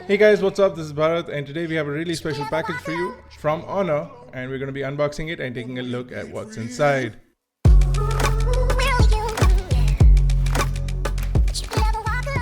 Hey guys, what's up? This is Bharat, and today we have a really special package for you from Honor, and we're going to be unboxing it and taking a look at what's inside.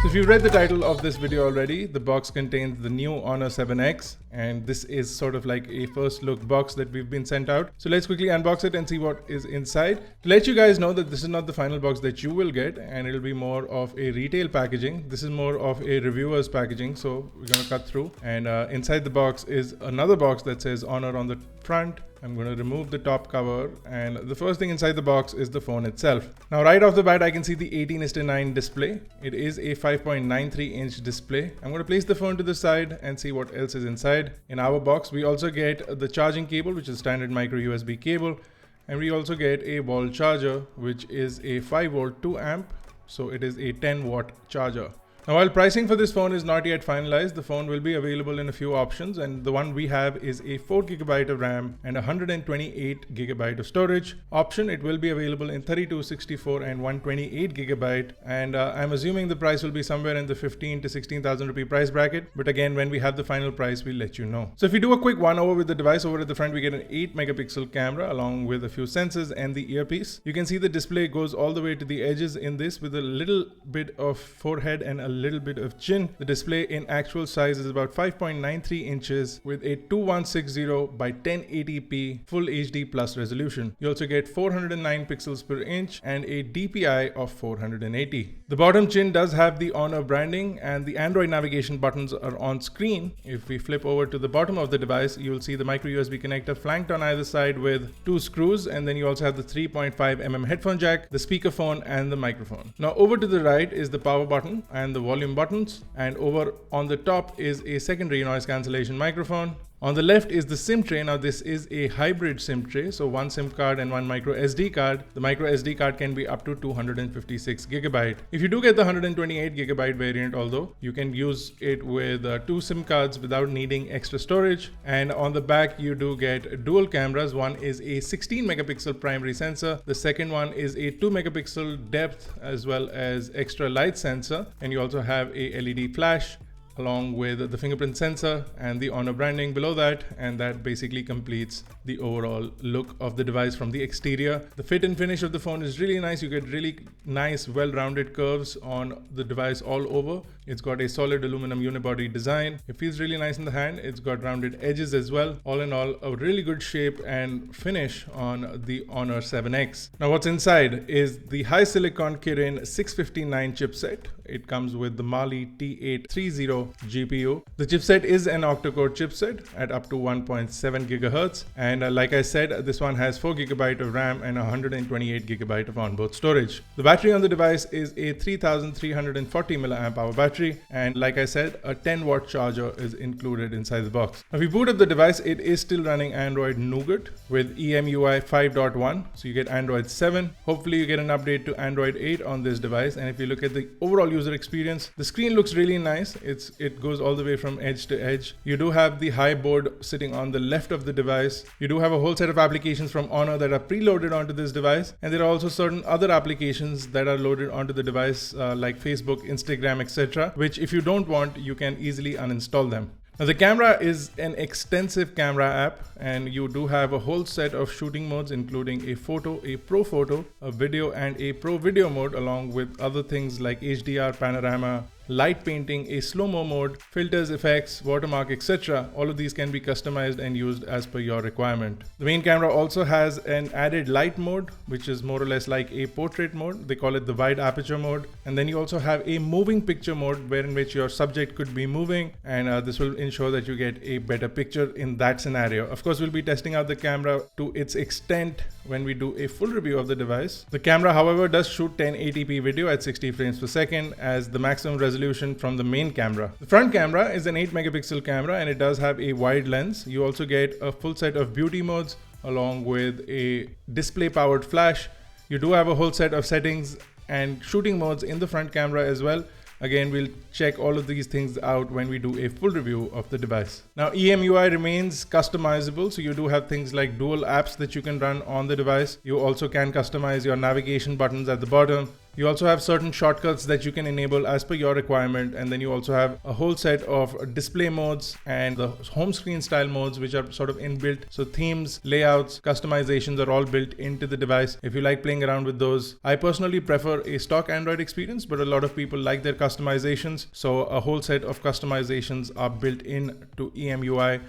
So if you've read the title of this video already, the box contains the new Honor 7X, and this is sort of like a first look box that we've been sent out. So let's quickly unbox it and see what is inside. To let you guys know that this is not the final box that you will get, and it'll be more of a retail packaging. This is more of a reviewer's packaging, so we're going to cut through. And inside the box is another box that says Honor on the front. I'm going to remove the top cover, and the first thing inside the box is the phone itself. Now right off the bat I can see the 18:9 display. It is a 5.93 inch display. I'm going to place the phone to the side and see what else is inside. In our box we also get the charging cable, which is standard micro USB cable, and we also get a wall charger, which is a 5 volt 2 amp, so it is a 10 watt charger. Now while pricing for this phone is not yet finalized, the phone will be available in a few options, and the one we have is a 4GB of RAM and 128GB of storage option. It will be available in 32, 64 and 128GB, and I'm assuming the price will be somewhere in the 15 to 16,000 rupee price bracket, but again when we have the final price we'll let you know. So if we do a quick one over with the device, over at the front we get an 8 megapixel camera along with a few sensors and the earpiece. You can see the display goes all the way to the edges in this with a little bit of forehead and a little bit of chin. The display in actual size is about 5.93 inches with a 2160 by 1080p full HD plus resolution. You also get 409 pixels per inch and a DPI of 480. The bottom chin does have the Honor branding, and the Android navigation buttons are on screen. If we flip over to the bottom of the device, you'll see the micro USB connector flanked on either side with 2 screws, and then you also have the 3.5mm headphone jack, the speakerphone and the microphone. Now over to the right is the power button and the volume buttons, and over on the top is a secondary noise cancellation microphone. On the left is the SIM tray. Now this is a hybrid SIM tray, so one SIM card and one micro SD card. The micro SD card can be up to 256GB. If you do get the 128GB variant, although, you can use it with 2 SIM cards without needing extra storage. And on the back you do get dual cameras. One is a 16 megapixel primary sensor. The second one is a 2 megapixel depth as well as extra light sensor, and you also have a LED flash along with the fingerprint sensor and the Honor branding below that, and that basically completes the overall look of the device from the exterior. The fit and finish of the phone is really nice. You get really nice well-rounded curves on the device all over. It's got a solid aluminum unibody design. It feels really nice in the hand. It's got rounded edges as well. All in all, a really good shape and finish on the Honor 7X. Now what's inside is the HiSilicon Kirin 659 chipset. It comes with the Mali T830 GPU. The chipset is an octa-core chipset at up to 1.7 GHz, and like I said, this one has 4GB of RAM and 128GB of onboard storage. The battery on the device is a 3340 mAh battery, and like I said, a 10 watt charger is included inside the box. Now if we boot up the device, it is still running Android Nougat with EMUI 5.1, so you get Android 7. Hopefully you get an update to Android 8 on this device, and if you look at the overall user experience, the screen looks really nice. It goes all the way from edge to edge. You do have the high board sitting on the left of the device. You do have a whole set of applications from Honor that are preloaded onto this device, and there are also certain other applications that are loaded onto the device like Facebook, Instagram, etc., which if you don't want, you can easily uninstall them. Now the camera is an extensive camera app, and you do have a whole set of shooting modes, including a photo, a pro photo, a video and a pro video mode, along with other things like HDR, panorama, light painting, a slow-mo mode, filters, effects, watermark, etc. All of these can be customized and used as per your requirement. The main camera also has an added light mode, which is more or less like a portrait mode. They call it the wide aperture mode. And then you also have a moving picture mode, wherein which your subject could be moving, and this will ensure that you get a better picture in that scenario. Of course, we'll be testing out the camera to its extent when we do a full review of the device. The camera, however, does shoot 1080p video at 60 frames per second as the maximum resolution from the main camera. The front camera is an 8 megapixel camera, and it does have a wide lens. You also get a full set of beauty modes along with a display powered flash. You do have a whole set of settings and shooting modes in the front camera as well. Again, we'll check all of these things out when we do a full review of the device. Now, EMUI remains customizable, so you do have things like dual apps that you can run on the device. You also can customize your navigation buttons at the bottom, You also have certain shortcuts that you can enable as per your requirement, and then you also have a whole set of display modes and the home screen style modes, which are sort of inbuilt. So themes, layouts, customizations are all built into the device if you like playing around with those. I personally prefer a stock Android experience, but a lot of people like their customizations, so a whole set of customizations are built in to EMUI,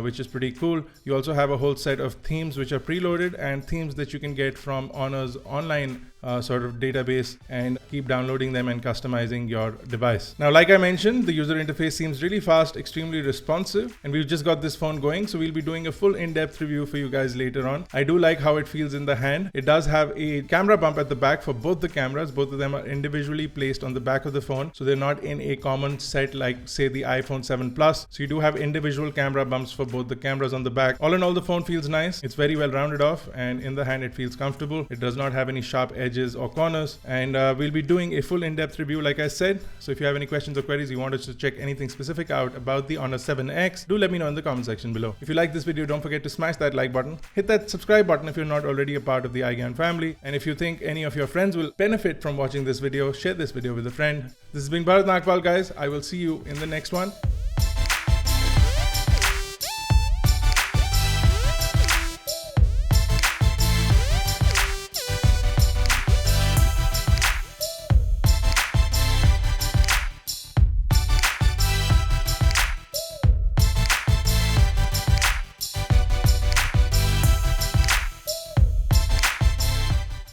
which is pretty cool. You also have a whole set of themes which are preloaded, and themes that you can get from Honor's online sort of database, and keep downloading them and customizing your device. Now, like I mentioned, the user interface seems really fast, extremely responsive, and we've just got this phone going, so we'll be doing a full in-depth review for you guys later on. I do like how it feels in the hand. It does have a camera bump at the back for both the cameras. Both of them are individually placed on the back of the phone, so they're not in a common set like, say, the iPhone 7 Plus. So you do have individual camera bumps for both the cameras on the back. All in all, the phone feels nice. It's very well rounded off, and in the hand it feels comfortable. It does not have any sharp edges or corners, and we'll be doing a full in-depth review like I said. So if you have any questions or queries, you want us to check anything specific out about the Honor 7X, do let me know in the comment section below. If you like this video, don't forget to smash that like button, hit that subscribe button if you're not already a part of the iGyan family, and if you think any of your friends will benefit from watching this video, share this video with a friend. This has been Bharat Nagpal, guys. I will see you in the next one.